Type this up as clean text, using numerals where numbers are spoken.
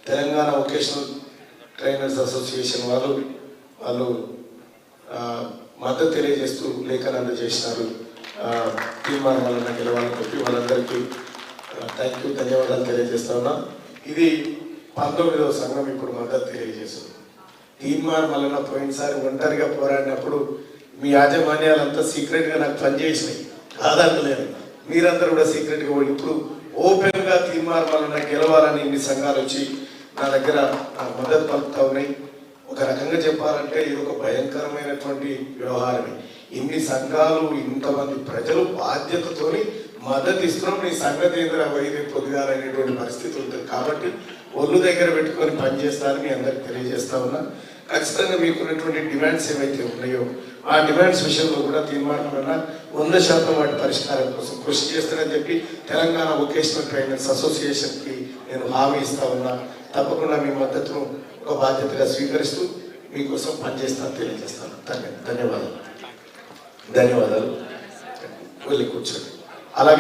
Telangana vocational trainers association వాళ్ళు మద్దతు తెలియజేస్తూ లేఖను అందజేసినారు. తీర్మానం వలన గెలవాలని చెప్పి వాళ్ళందరికీ ధన్యవాదాలు తెలియజేస్తా ఉన్నా. ఇది 19వ సంఘం ఇప్పుడు మద్దతు తెలియజేస్తుంది. తీర్మానం వలన పోయినసారి ఒంటరిగా పోరాడినప్పుడు మీ యాజమాన్యాలంతా సీక్రెట్గా నాకు పనిచేసినాయి, కాదనలేదు. మీరందరూ కూడా సీక్రెట్గా పోయి ఇప్పుడు ఓపెన్గా తీర్మానం వలన గెలవాలని ఇన్ని సంఘాలు వచ్చి నా దగ్గర మద్దతు పలుకుతా ఉన్నాయి. ఒక రకంగా చెప్పాలంటే ఇది ఒక భయంకరమైనటువంటి వ్యవహారమే. ఇన్ని సంఘాలు, ఇంతమంది ప్రజలు బాధ్యతతోని మద్దతు ఇస్తున్నాం, నీ సంగతి ఏంద్ర వైద్య పొదిగాలనేటువంటి పరిస్థితి ఉంటుంది. కాబట్టి ఒళ్ళు దగ్గర పెట్టుకొని పనిచేస్తారని మీ అందరికి తెలియజేస్తా ఉన్నా. ఖచ్చితంగా మీకున్నటువంటి డిమాండ్స్ ఏవైతే ఉన్నాయో ఆ డిమాండ్స్ విషయంలో కూడా తీర్మానం వల్ల 100% వాటి పరిష్కారం కోసం కృషి చేస్తానని చెప్పి తెలంగాణ వొకేషనల్ ట్రైనర్స్ అసోసియేషన్కి నేను హామీ ఇస్తా ఉన్నా. తప్పకుండా మీ మద్దతును ఒక బాధ్యతగా స్వీకరిస్తూ మీకోసం పనిచేస్తానని తెలియజేస్తాను. ధన్యవాదాలు. వెళ్ళి కూర్చోండి. అలాగే